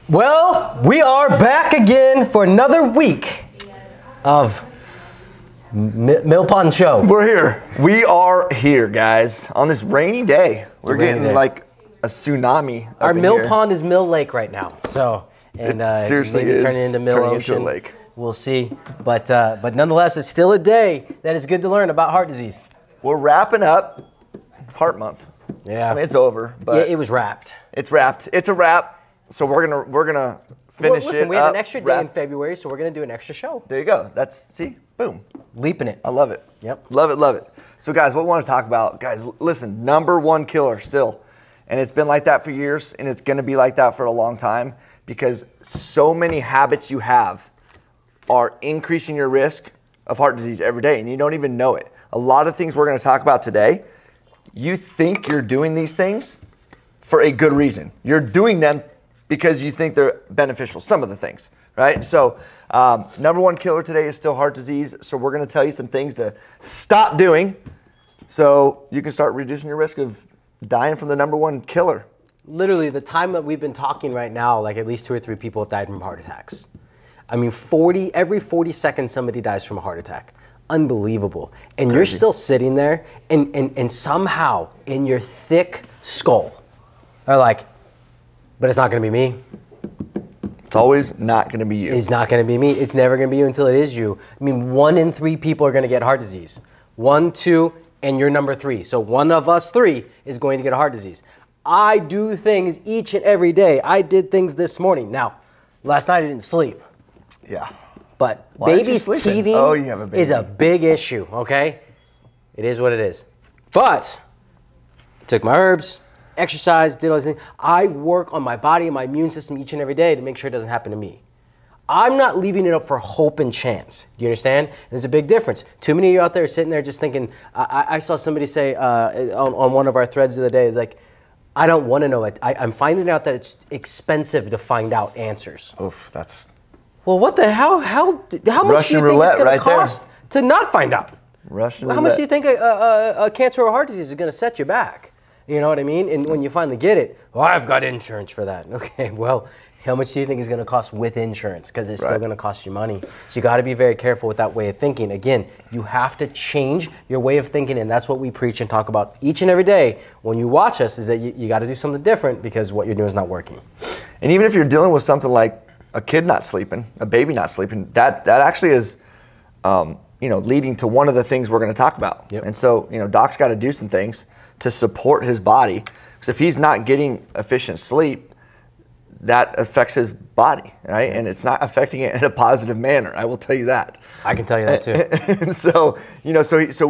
Well, we are back again for another week of Millpond Show. We're here. We are here, guys, on this rainy day. We're getting like a tsunami. Our Millpond is Mill Lake right now, so seriously maybe turning into Mill Ocean. Into a lake. We'll see, but nonetheless, it's still a day that is good to learn about heart disease. We're wrapping up Heart Month. Yeah, I mean, it's over, but yeah, it was wrapped. It's wrapped. It's a wrap. So we're gonna finish it. Listen, we have an extra day in February, so we're gonna do an extra show. There you go. See, boom, leaping it. I love it. Yep, love it, love it. So guys, what we want to talk about, guys? Listen, #1 killer still, and it's been like that for years, and it's gonna be like that for a long time because so many habits you have are increasing your risk of heart disease every day, and you don't even know it. A lot of things we're gonna talk about today, you think you're doing these things for a good reason. You're doing them because you think they're beneficial, some of the things, right? So #1 killer today is still heart disease. So we're gonna tell you some things to stop doing so you can start reducing your risk of dying from the #1 killer. Literally, the time that we've been talking right now, like at least 2 or 3 people have died from heart attacks. I mean, every 40 seconds somebody dies from a heart attack. Unbelievable. And You're still sitting there and somehow in your thick skull are like, but it's not going to be me. It's always not going to be you. It's not going to be me. It's never going to be you until it is you. I mean, 1 in 3 people are going to get heart disease. 1, 2, and you're number 3. So one of us 3 is going to get a heart disease. I do things each and every day. I did things this morning. Now, last night I didn't sleep. Yeah. But baby's teething is a big issue, okay? It is what it is. But took my herbs, exercise, did all these things. I work on my body and my immune system each and every day to make sure it doesn't happen to me. I'm not leaving it up for hope and chance. Do you understand? There's a big difference. Too many of you out there sitting there just thinking, I saw somebody say on one of our threads the other day, like, I don't want to know it. I'm finding out that it's expensive to find out answers. Oof, that's... Well, what the hell? How much do you think it's going to cost to not find out? How much do you think a cancer or heart disease is going to set you back? You know what I mean? And when you finally get it, well, I've got insurance for that. Okay, well, how much do you think is going to cost with insurance? Because it's still going to cost you money. So you got to be very careful with that way of thinking. Again, you have to change your way of thinking, and that's what we preach and talk about each and every day when you watch us, is that you got to do something different because what you're doing is not working. And even if you're dealing with something like a kid not sleeping, a baby not sleeping, that actually is leading to one of the things we're going to talk about. Yep. And so, Doc's got to do some things to support his body, because if he's not getting efficient sleep, that affects his body, right? And it's not affecting it in a positive manner. I will tell you that. I can tell you that too. So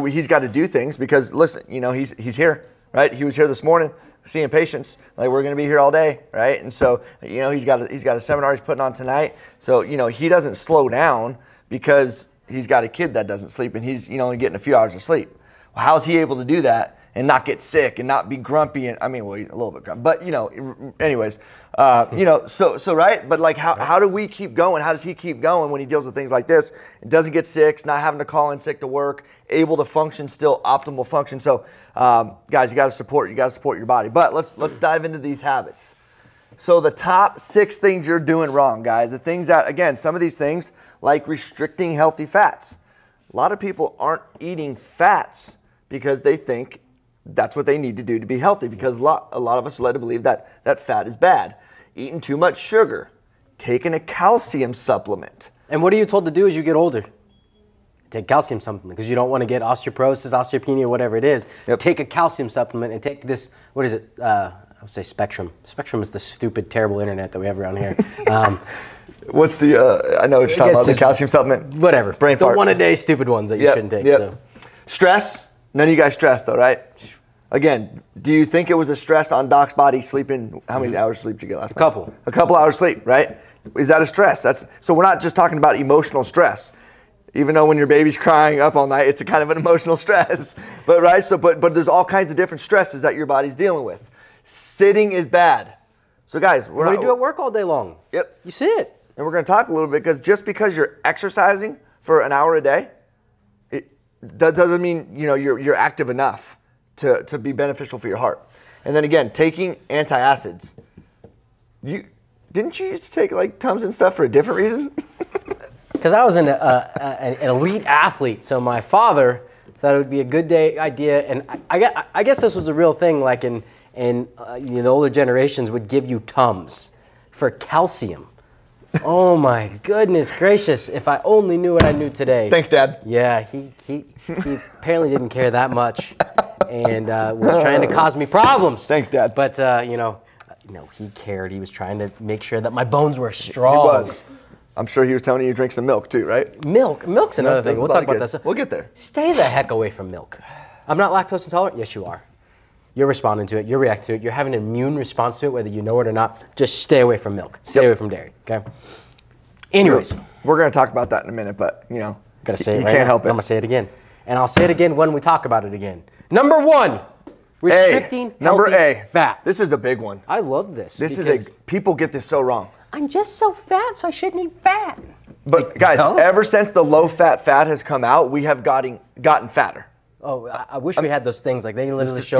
he's got to do things because listen, he's here, right? He was here this morning seeing patients. Like, we're going to be here all day, right? And so he's got a seminar he's putting on tonight. So he doesn't slow down because he's got a kid that doesn't sleep and he's only getting a few hours of sleep. Well, how's he able to do that and not get sick and not be grumpy? And I mean, well, he's a little bit grumpy, but anyways, so right. But like, how do we keep going? How does he keep going when he deals with things like this? It doesn't get sick, not having to call in sick to work, able to function, still optimal function. So, guys, you got to support your body. But let's dive into these habits. So the top 6 things you're doing wrong, guys. The things that, again, some of these things like restricting healthy fats. A lot of people aren't eating fats because they think that's what they need to do to be healthy, because a lot of us are led to believe that fat is bad. Eating too much sugar, taking a calcium supplement. And what are you told to do as you get older? Take calcium supplement because you don't want to get osteoporosis, osteopenia, whatever it is. Yep. Take a calcium supplement and take this, what is it? I would say Spectrum. Spectrum is the stupid, terrible internet that we have around here. What's the, I know what you're talking about, the calcium supplement. Whatever. Brain fart. The one-a-day stupid ones that you shouldn't take. Yep. So. Stress. None of you guys stress though, right? Again, do you think it was a stress on Doc's body sleeping? How many hours of sleep did you get last night? A couple hours sleep, right? Is that a stress? So we're not just talking about emotional stress. Even though when your baby's crying up all night, it's a kind of an emotional stress. But right, but there's all kinds of different stresses that your body's dealing with. Sitting is bad. So guys, what do you do at work all day long? Yep. You sit. And we're going to talk a little bit, because just because you're exercising for an hour a day, that doesn't mean you're active enough to be beneficial for your heart. And then again, taking antacids. Did didn't you used to take like Tums and stuff for a different reason? Because I was an elite athlete, so my father thought it would be a good idea, and I guess this was a real thing. Like in the older generations, would give you Tums for calcium. Oh my goodness gracious! If I only knew what I knew today. Thanks, Dad. Yeah, he apparently didn't care that much, and was trying to cause me problems. Thanks, Dad. But he cared. He was trying to make sure that my bones were strong. He was. I'm sure he was telling you to drink some milk too, right? Milk's another thing. We'll talk about that. We'll get there. Stay the heck away from milk. I'm not lactose intolerant. Yes, you are. You're responding to it. You're reacting to it. You're having an immune response to it, whether you know it or not. Just stay away from milk. Stay away from dairy. Okay. Anyways, we're going to talk about that in a minute, but gotta say it. You right can't now. help it. I'm gonna say it again, and I'll say it again when we talk about it again. Number 1, restricting healthy fats. This is a big one. I love this. People get this so wrong. I'm just so fat, so I shouldn't eat fat. But guys, ever since the low-fat fat has come out, we have gotten fatter. Oh, I wish we had those things. Like they literally show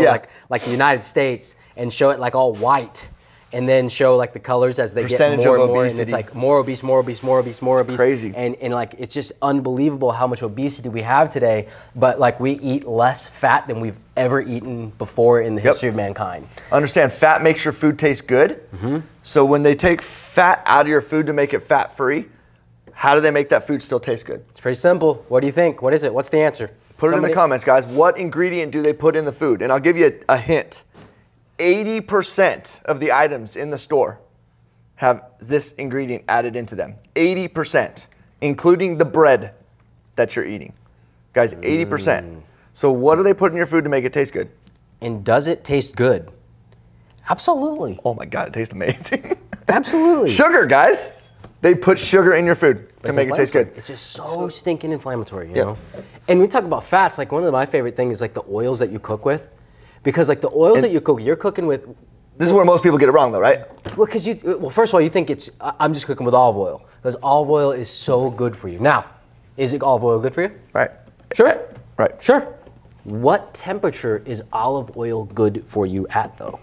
like the United States and show it like all white, and then show like the colors as they get more and more, and it's like more obese, more obese, more obese, more obese. Crazy. And like it's just unbelievable how much obesity we have today. But like we eat less fat than we've ever eaten before in the history of mankind. Understand, fat makes your food taste good. So when they take fat out of your food to make it fat-free, how do they make that food still taste good? It's pretty simple. What do you think? What is it? What's the answer? Put it in the comments, guys. What ingredient do they put in the food? And I'll give you a hint. 80% of the items in the store have this ingredient added into them. 80%, including the bread that you're eating. Guys, 80%. So what do they put in your food to make it taste good? And does it taste good? Absolutely. Oh my God, it tastes amazing. Absolutely. Sugar, guys. They put sugar in your food to make it taste good. It's just so stinking inflammatory, you know? And we talk about fats, like one of my favorite things is like the oils that you cook with. Because like the oils that you cook, you're cooking with... This is where most people get it wrong though, right? Well, because first of all, you think I'm just cooking with olive oil. Because olive oil is so good for you. Now, is olive oil good for you? Right. Sure. Right. Sure. What temperature is olive oil good for you at though?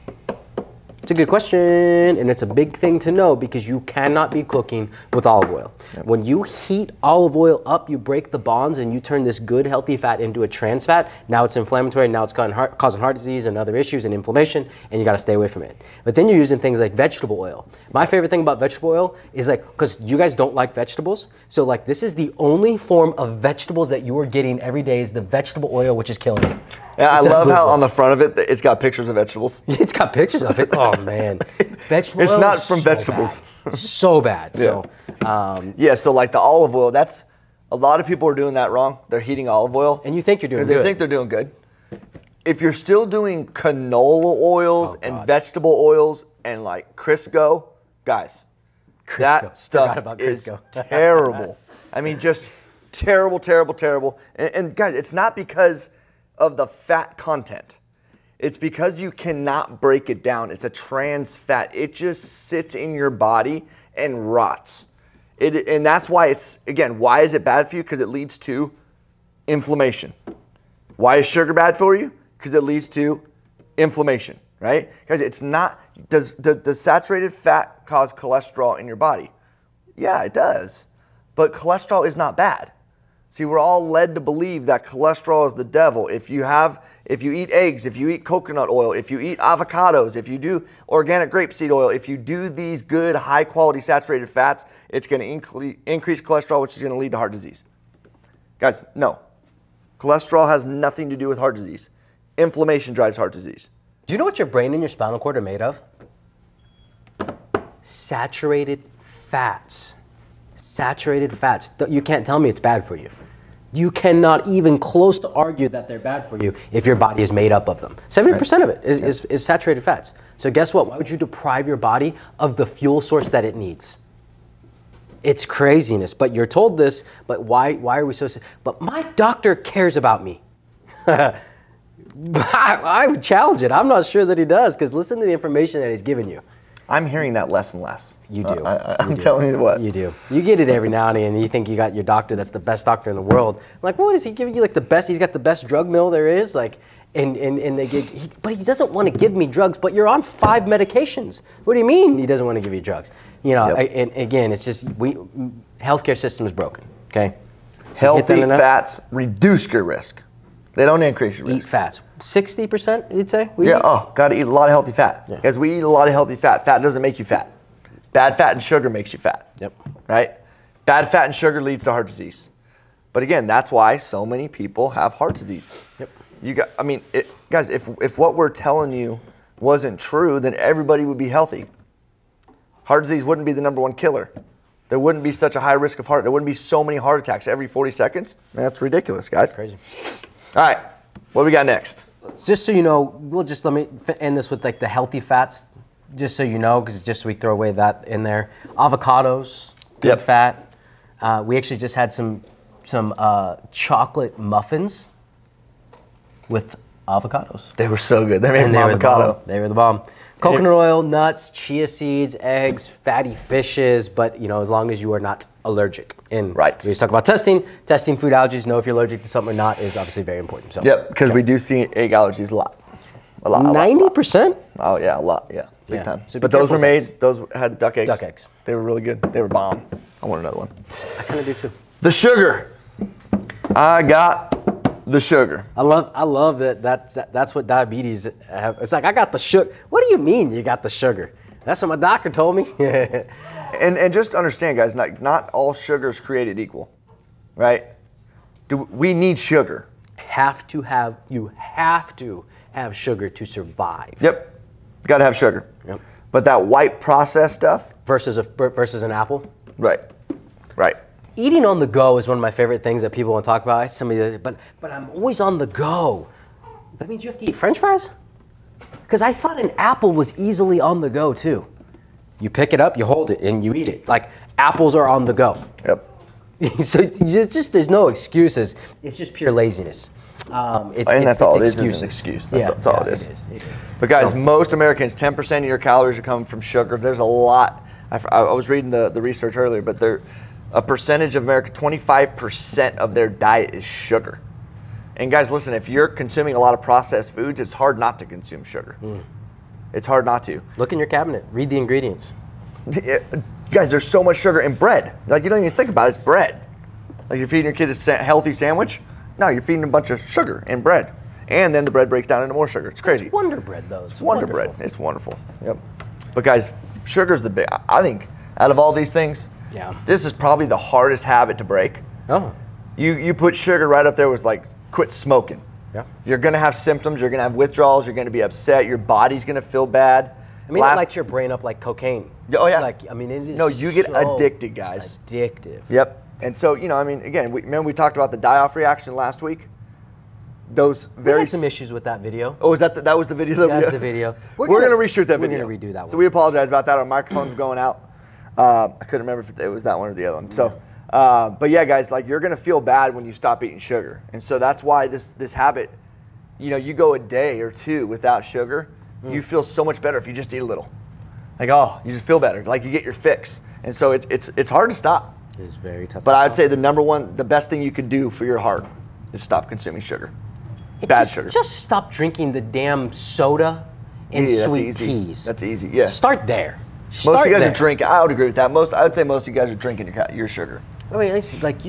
It's a good question, and it's a big thing to know because you cannot be cooking with olive oil. When you heat olive oil up, you break the bonds and you turn this good, healthy fat into a trans fat. Now it's inflammatory, now it's causing heart disease and other issues and inflammation, and you gotta stay away from it. But then you're using things like vegetable oil. My favorite thing about vegetable oil is like, because you guys don't like vegetables, so like this is the only form of vegetables that you are getting every day is the vegetable oil, which is killing you. Yeah, I love how on the front of it, it's got pictures of vegetables. It's got pictures of it. Oh man, vegetable oil. It's not from vegetables. So bad. Yeah. So, yeah. So like the olive oil, that's a lot of people are doing that wrong. They're heating olive oil, and you think you're doing good. Because they think they're doing good. If you're still doing canola oils and vegetable oils and like Crisco, guys, that stuff is terrible. I mean, just terrible, terrible, terrible. And guys, it's not because of the fat content. It's because you cannot break it down. It's a trans fat. It just sits in your body and rots. And that's why it's, again, why is it bad for you? Because it leads to inflammation. Why is sugar bad for you? Because it leads to inflammation, right? Guys, it's not, does saturated fat cause cholesterol in your body? Yeah, it does. But cholesterol is not bad. See, we're all led to believe that cholesterol is the devil. If you eat eggs, if you eat coconut oil, if you eat avocados, if you do organic grapeseed oil, if you do these good, high-quality saturated fats, it's going to increase cholesterol, which is going to lead to heart disease. Guys, no. Cholesterol has nothing to do with heart disease. Inflammation drives heart disease. Do you know what your brain and your spinal cord are made of? Saturated fats. Saturated fats. You can't tell me it's bad for you. You cannot even close to argue that they're bad for you if your body is made up of them. 70% of it is saturated fats. So guess what? Why would you deprive your body of the fuel source that it needs? It's craziness. But you're told this, but why are we so... But my doctor cares about me. I would challenge it. I'm not sure that he does, because listen to the information that he's giving you. I'm hearing that less and less. You do. I'm telling you what. You do. You get it every now and then, and you think you got your doctor that's the best doctor in the world. I'm like, what is he giving you? Like the best? He's got the best drug mill there is. Like, and they get. But he doesn't want to give me drugs. But you're on 5 medications. What do you mean he doesn't want to give you drugs? You know. Yep. And again, it's just healthcare system is broken. Okay. Healthy fats reduce your risk. They don't increase your risk. Eat fats. 60%, you'd say? Got to eat a lot of healthy fat. Because we eat a lot of healthy fat. Fat doesn't make you fat. Bad fat and sugar makes you fat. Yep. Right? Bad fat and sugar leads to heart disease. But again, that's why so many people have heart disease. Yep. Guys, if what we're telling you wasn't true, then everybody would be healthy. Heart disease wouldn't be the #1 killer. There wouldn't be such a high risk of heart. There wouldn't be so many heart attacks every 40 seconds. Man, that's ridiculous, guys. That's crazy. All right, what do we got next? Just so you know, let me end this with like the healthy fats, just so you know, because just so we throw away that in there. Avocados, good fat. We actually just had some chocolate muffins with avocados. They were so good. They made from avocado. They were the bomb. Coconut oil, nuts, chia seeds, eggs, fatty fishes, but you know, as long as you are not allergic. And right. We talk about testing food allergies, know if you're allergic to something or not is obviously very important. So, yep, because we do see egg allergies a lot. 90%? Oh yeah, a lot, yeah, big time. So but those were made, those had duck eggs. Duck eggs. They were really good. They were bomb. I want another one. I kind of do too. The sugar. I got the sugar. I love that's what diabetes have. It's like, I got the sugar. What do you mean you got the sugar? That's what my doctor told me. and just understand, guys, not all sugar is created equal, right? We need sugar. You have to have sugar to survive. Yep, got to have sugar. Yep. But that white processed stuff versus an apple. Right. Eating on the go is one of my favorite things that people want to talk about. But I'm always on the go. That means you have to eat French fries? Because I thought an apple was easily on the go too. You pick it up, you hold it, and you eat it. Like apples are on the go. Yep. So there's no excuses. It's just pure lazizness. That's all it is. It's an excuse. That's all it is. It is. But guys, most Americans, 10% of your calories are coming from sugar. There's a lot. I was reading the research earlier, but a percentage of America, 25% of their diet is sugar. And guys, listen, if you're consuming a lot of processed foods, it's hard not to consume sugar. It's hard not to. Look in your cabinet. Read the ingredients. Guys, there's so much sugar in bread. Like, you don't even think about it. It's bread. Like, you're feeding your kid a healthy sandwich. No, you're feeding a bunch of sugar in bread. And then the bread breaks down into more sugar. It's crazy. It's Wonder Bread, though. It's Wonder Bread. It's wonderful. Yep. But guys, sugar's the big, I think, out of all these things, this is probably the hardest habit to break. Oh. You put sugar right up there with like, quit smoking. Yeah. You're gonna have symptoms, you're gonna have withdrawals, you're gonna be upset, your body's gonna feel bad. I mean, it lights your brain up like cocaine. Oh yeah. Like, I mean, it is. No, you get addicted, guys. Addictive. Yep. And so, you know, I mean, again, remember we talked about the die-off reaction last week? Those very. We had some issues with that video. Oh, is that that was the video? That's the video. We're gonna reshoot that video. We're gonna redo that one. So we apologize about that. Our microphones were going out. I couldn't remember if it was that one or the other one. So, but yeah, guys, like you're gonna feel bad when you stop eating sugar, and so that's why this habit, you know, you go a day or two without sugar, you feel so much better if you just eat a little. Like, oh, you just feel better. Like you get your fix, and so it's hard to stop. It's very tough. But I'd say the best thing you could do for your heart is stop consuming sugar. Bad sugar. Just stop drinking the damn soda and sweet teas. That's easy. Yeah. Start there. Most of you guys are drinking. I would agree with that. I would say most of you guys are drinking your sugar. I mean, it's like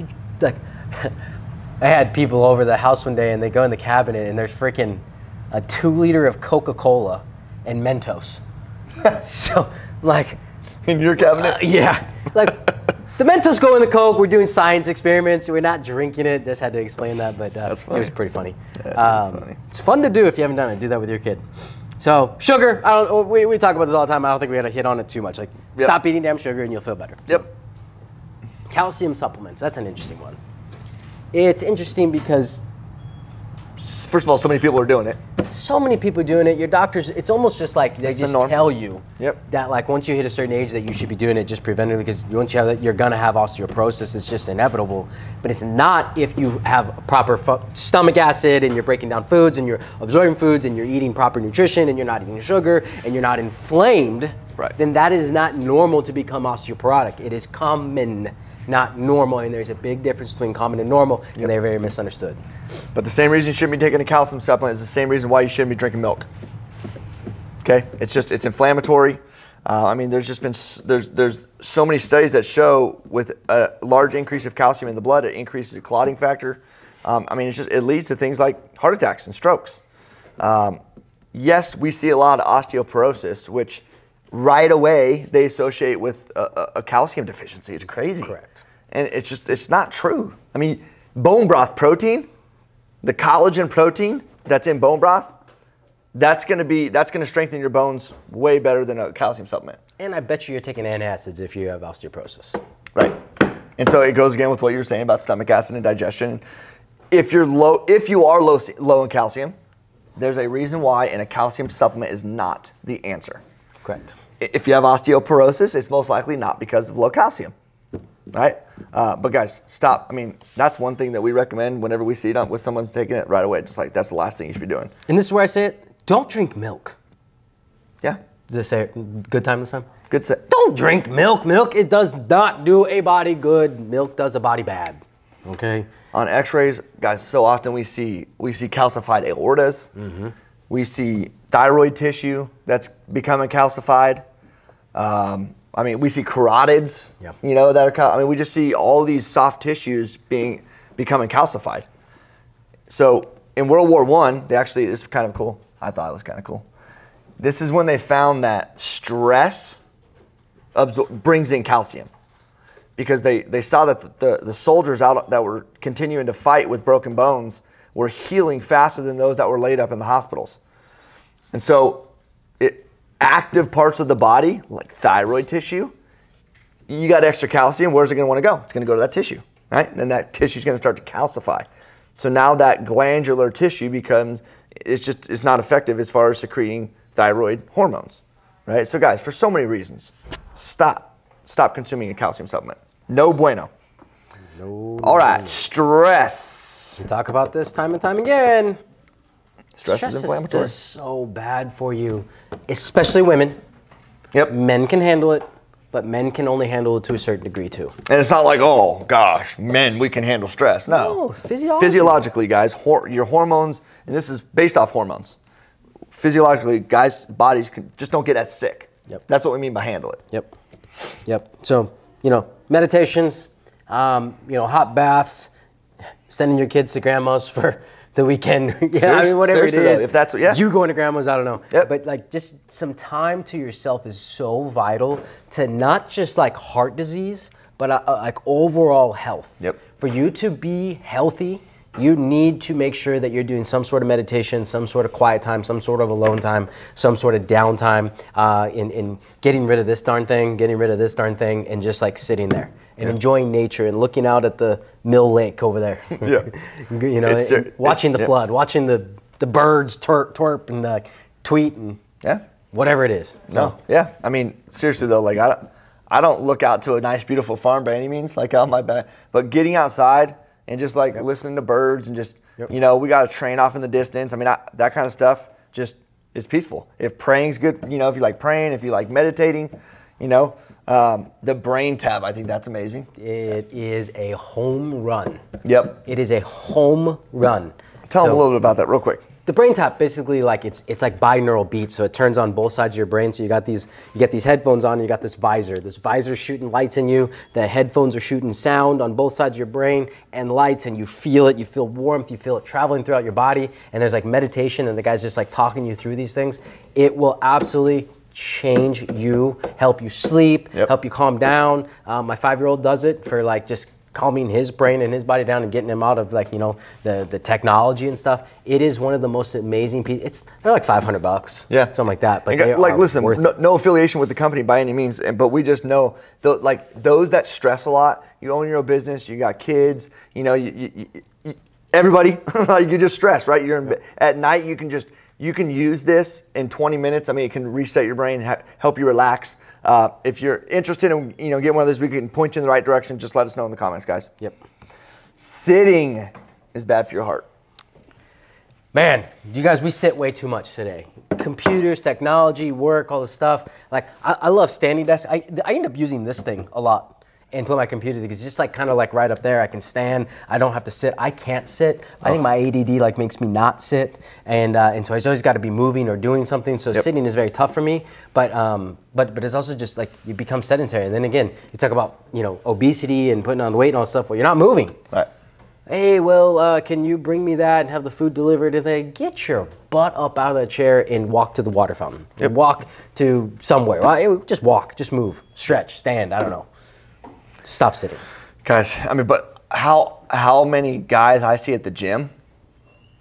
I had people over the house one day, and they go in the cabinet, and there's freaking a 2-liter of Coca-Cola and Mentos. So, like, in your cabinet? Yeah. Like, the Mentos go in the Coke. We're doing science experiments. We're not drinking it. Just had to explain that, but it was pretty funny. Yeah, that's funny. It's fun to do if you haven't done it. Do that with your kid. So sugar, we talk about this all the time. I don't think we had to hit on it too much. Like, stop eating damn sugar and you'll feel better. Yep. Calcium supplements. That's an interesting one. It's interesting because first of all, so many people are doing it. So many people doing it. Your doctors, it's almost just like they just tell you that like once you hit a certain age that you should be doing it just preventively, because once you have that, you're gonna have osteoporosis. It's just inevitable. But it's not if you have proper stomach acid and you're breaking down foods and you're absorbing foods and you're eating proper nutrition and you're not eating sugar and you're not inflamed. Right. Then that is not normal to become osteoporotic. It is common, not normal, and there's a big difference between common and normal, and they're very misunderstood. But the same reason you shouldn't be taking a calcium supplement is the same reason why you shouldn't be drinking milk. Okay, it's inflammatory. I mean, there's just been there's so many studies that show with a large increase of calcium in the blood, it increases the clotting factor. I mean, it leads to things like heart attacks and strokes. Yes, we see a lot of osteoporosis, which right away they associate with a calcium deficiency. It's crazy. Correct. And it's not true. I mean, bone broth protein, the collagen protein that's in bone broth, that's gonna strengthen your bones way better than a calcium supplement. And I bet you're taking antacids if you have osteoporosis. Right. And so it goes again with what you were saying about stomach acid and digestion. If you are low in calcium, there's a reason why, and a calcium supplement is not the answer. Correct. If you have osteoporosis, it's most likely not because of low calcium, right? But guys, stop. I mean, that's one thing that we recommend whenever we see it with someone's taking it right away. Just like, that's the last thing you should be doing. And this is where I say it, don't drink milk. Yeah. Did I say it? Good time this time? Good say. Don't drink milk. Milk, it does not do a body good. Milk does a body bad, okay? On x-rays, guys, so often we see calcified aortas. Mm-hmm. We see thyroid tissue that's becoming calcified. I mean, we see carotids, you know, that are, I mean, we just see all these soft tissues becoming calcified. So in World War I, this is kind of cool. I thought it was kind of cool. This is when they found that stress brings in calcium, because they saw that the soldiers out that were continuing to fight with broken bones were healing faster than those that were laid up in the hospitals. And so active parts of the body, like thyroid tissue, you got extra calcium, where's it going to want to go? It's going to go to that tissue, right? And then that tissue is going to start to calcify. So now that glandular tissue it's not effective as far as secreting thyroid hormones, right? So guys, for so many reasons, stop consuming a calcium supplement. No bueno. No. All right, stress. We talk about this time and time again. Stress is inflammatory. Is just so bad for you, especially women. Yep. Men can handle it, but men can only handle it to a certain degree too. And it's not like, oh gosh, men, we can handle stress. No. Physiologically, guys, your hormones, and this is based off hormones. Physiologically, guys' bodies just don't get as sick. Yep. That's what we mean by handle it. Yep. Yep. So, meditations, hot baths, sending your kids to grandma's for the weekend, I mean, whatever it is. If that's what, you going to grandma's, I don't know. Yep. But like, just some time to yourself is so vital to not just like heart disease, but like overall health. Yep. For you to be healthy, you need to make sure that you're doing some sort of meditation, some sort of quiet time, some sort of alone time, some sort of downtime, in getting rid of this darn thing, and just like sitting there and enjoying nature and looking out at the Mill Lake over there. Yeah. Watching the flood, watching the birds twerp and tweet and whatever it is. So. Yeah. I mean, seriously though, like I don't look out to a nice, beautiful farm by any means, like out my back, but getting outside and just like listening to birds and just, we got a train off in the distance. I mean, that kind of stuff just is peaceful. If praying's good, if you like praying, if you like meditating, the brain tab, I think that's amazing. It is a home run. Yep. It is a home run. Tell them a little bit about that real quick. The brain tap, basically, like it's like binaural beats, so it turns on both sides of your brain. So you get these headphones on, and you got this visor. This visor's shooting lights in you. The headphones are shooting sound on both sides of your brain and lights, and you feel it. You feel warmth. You feel it traveling throughout your body. And there's like meditation, and the guy's just like talking you through these things. It will absolutely change you, help you sleep, help you calm down. My 5-year-old does it for like just calming his brain and his body down and getting him out of like, the technology and stuff. It is one of the most amazing pieces. They're like $500. Yeah. Something like that. But listen, no affiliation with the company by any means, but we just know those that stress a lot, you own your own business, you got kids, everybody, like you just stress, right? You're in bed. At night, you can use this in 20 minutes. I mean, it can reset your brain, help you relax. If you're interested in, getting one of those, we can point you in the right direction. Just let us know in the comments, guys. Yep. Sitting is bad for your heart. Man, you guys, we sit way too much today. Computers, technology, work, all this stuff. Like, I love standing desks. I end up using this thing a lot and put my computer because it's just like kind of like right up there. I can stand. I don't have to sit. I can't sit. I think my ADD like makes me not sit, and so I always got to be moving or doing something. So sitting is very tough for me. But it's also just like you become sedentary. And then again, you talk about obesity and putting on weight and all that stuff. Well, you're not moving. Right. Hey, well, can you bring me that and have the food delivered? And they get your butt up out of the chair and walk to the water fountain. Yep. Walk to somewhere. Well, just walk, just move, stretch, stand. I don't know. Stop sitting. Guys, I mean, but how many guys I see at the gym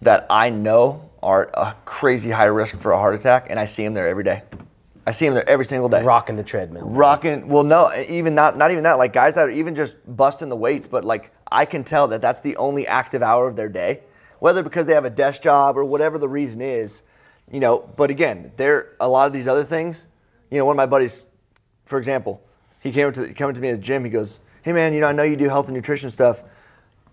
that I know are a crazy high risk for a heart attack, and I see them there every day. I see them there every single day. Rocking the treadmill. Rocking, well, no, even not even that. Like guys that are even just busting the weights, but like I can tell that that's the only active hour of their day, whether because they have a desk job or whatever the reason is, But again, a lot of these other things. One of my buddies, for example, he coming to me at the gym. He goes, "Hey man, I know you do health and nutrition stuff.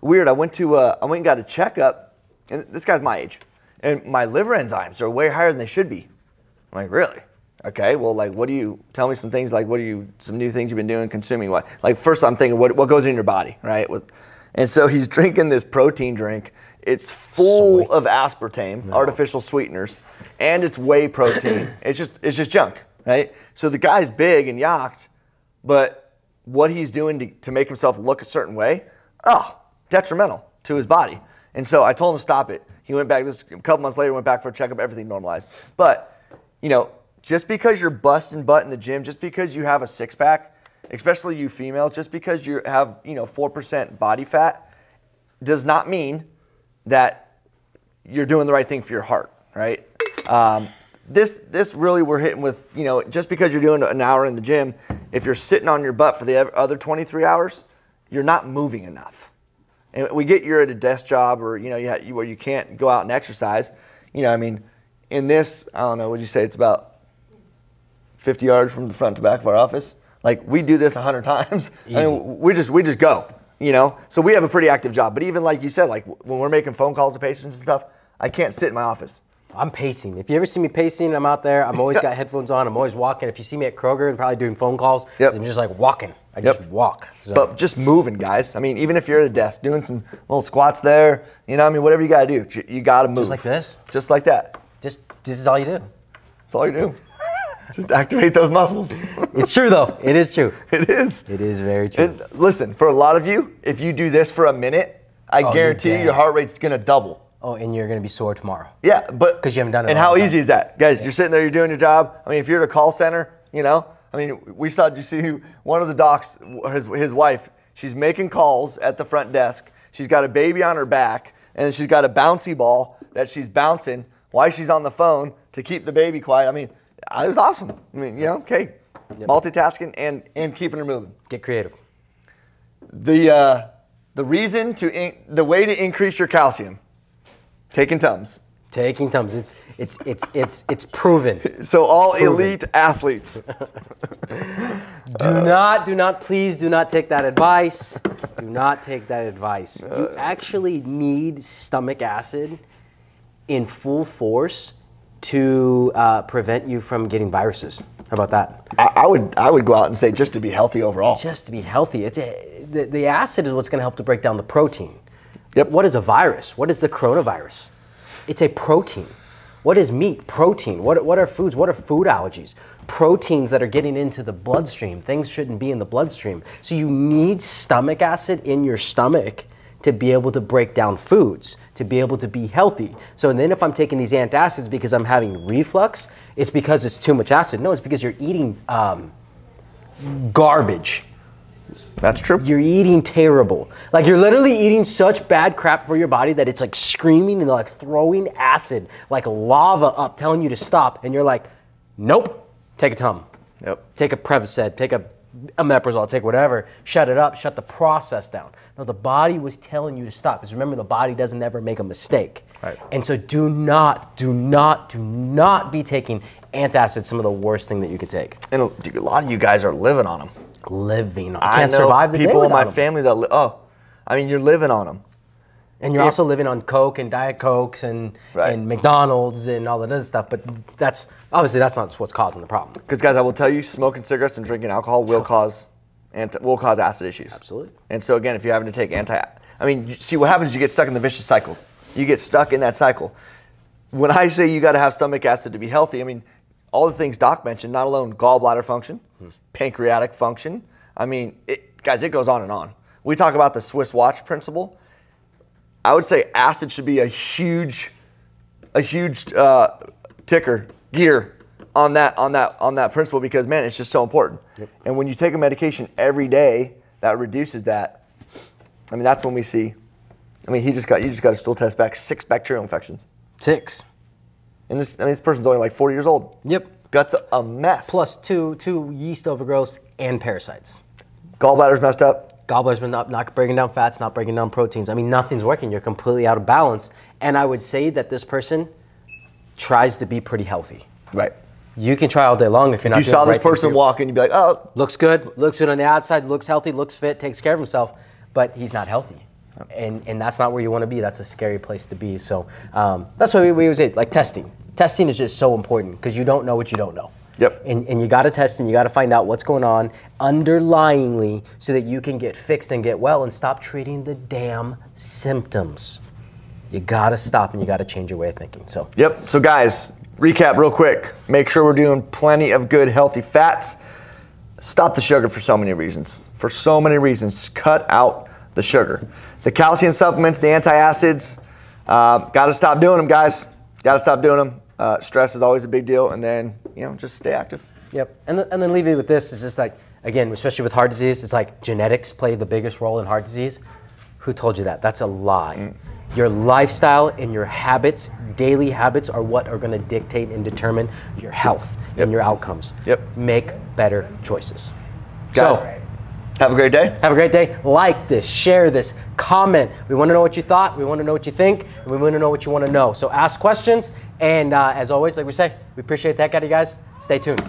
Weird. I went and got a checkup, and this guy's my age, and my liver enzymes are way higher than they should be." I'm like, "Really? Okay. Well, like, tell me some things. Like, some new things you've been doing, consuming what? Like, first I'm thinking, what goes in your body, right? And so he's drinking this protein drink. It's full of aspartame, artificial sweeteners, and it's whey protein. It's just junk, right? So the guy's big and yacked. But what he's doing to make himself look a certain way, detrimental to his body. And so I told him to stop it. He went back, a couple months later, went back for a checkup, everything normalized. But, just because you're busting butt in the gym, just because you have a six-pack, especially you females, just because you have, 4% body fat, does not mean that you're doing the right thing for your heart, right? This really we're hitting with, just because you're doing an hour in the gym, if you're sitting on your butt for the other 23 hours, you're not moving enough. And we get you're at a desk job or, where you can't go out and exercise. In this, I don't know, would you say it's about 50 yards from the front to back of our office? Like we do this 100 times. Easy. I mean, we just go, So we have a pretty active job. But even like you said, like when we're making phone calls to patients and stuff, I can't sit in my office. I'm pacing. If you ever see me pacing, I'm out there. I'm always got headphones on. I'm always walking. If you see me at Kroger, I'm probably doing phone calls. I'm just like walking. I just walk. So. But just moving, guys. I mean, even if you're at a desk doing some little squats there, whatever you got to do, you got to move. Just like this? Just like that. This is all you do. That's all you do. Just activate those muscles. It's true, though. It is true. It is. It is very true. And listen, for a lot of you, if you do this for a minute, I guarantee you your heart rate's going to double. Oh, and you're going to be sore tomorrow. Yeah, but because you haven't done it. And how easy is that, guys? You're sitting there, you're doing your job. I mean, if you're at a call center, we saw. Did you see one of the docs? His wife. She's making calls at the front desk. She's got a baby on her back, and she's got a bouncy ball that she's bouncing while she's on the phone to keep the baby quiet. I mean, it was awesome. I mean, multitasking and keeping her moving. Get creative. The way to increase your calcium. Taking Tums. Taking Tums. It's proven. So all elite athletes. Please do not take that advice. Do not take that advice. You actually need stomach acid in full force to prevent you from getting viruses. How about that? I would go out and say just to be healthy overall. Just to be healthy. The acid is what's going to help to break down the protein. Yep. What is a virus? What is the coronavirus? It's a protein. What is meat? Protein. What are foods? What are food allergies? Proteins that are getting into the bloodstream. Things shouldn't be in the bloodstream. So you need stomach acid in your stomach to be able to break down foods, to be able to be healthy. So then if I'm taking these antacids because I'm having reflux, it's because it's too much acid. No, it's because you're eating garbage. That's true. You're eating terrible. Like you're literally eating such bad crap for your body that it's like screaming and like throwing acid, like lava up, telling you to stop. And you're like, nope, take a Tum. Yep. Take a Prevacid, take a omeprazole, take whatever, shut it up, shut the process down. No, the body was telling you to stop. Because remember, the body doesn't ever make a mistake. Right. And so do not be taking antacids, some of the worst thing that you could take. And a lot of you guys are living on them. Living on them. Can't survive the day without them. People in my family that, I mean, you're living on them. And you're also living on Coke and Diet Cokes and McDonald's and all that other stuff. But that's not what's causing the problem. Because guys, I will tell you, smoking cigarettes and drinking alcohol will cause acid issues. Absolutely. And so again, if you're having to take see what happens is you get stuck in the vicious cycle. You get stuck in that cycle. When I say you got to have stomach acid to be healthy, I mean, all the things Doc mentioned, not alone gallbladder function, pancreatic function. I mean, guys, it goes on and on. We talk about the Swiss watch principle. I would say acid should be a huge ticker gear on that principle because, man, it's just so important. Yep. And when you take a medication every day that reduces that, I mean, that's when we see. I mean, you just got a stool test back, 6 bacterial infections. 6. And this person's only like 40 years old. Yep. Gut's a mess. Plus two yeast overgrowths and parasites. Gallbladder's messed up. Gallbladder's not breaking down fats, not breaking down proteins. I mean, nothing's working. You're completely out of balance. And I would say that this person tries to be pretty healthy. Right. You can try all day long if you're not doing the right thing. If you saw this person walking, you'd be like, oh. Looks good on the outside, looks healthy, looks fit, takes care of himself, but he's not healthy. And that's not where you want to be. That's a scary place to be. So that's why we always say, like testing. Testing is just so important because you don't know what you don't know. Yep. And you got to test and you got to find out what's going on underlyingly so that you can get fixed and get well and stop treating the damn symptoms. You got to stop and you got to change your way of thinking. So. Yep. So guys, recap real quick. Make sure we're doing plenty of good healthy fats. Stop the sugar for so many reasons. For so many reasons, cut out the sugar. The calcium supplements, the antacids, got to stop doing them, guys. Got to stop doing them. Stress is always a big deal, and then just stay active. Yep, and then leave it with this. It's just like, again, especially with heart disease, it's like genetics play the biggest role in heart disease. Who told you that? That's a lie. Your lifestyle and your habits, daily habits, are what are going to dictate and determine your health and your outcomes. Yep. Make better choices. Guys, have a great day. Have a great day. Like this, share this, comment. We want to know what you thought. We want to know what you think. And we want to know what you want to know. So ask questions. And as always, like we say, we appreciate that, guys. Stay tuned.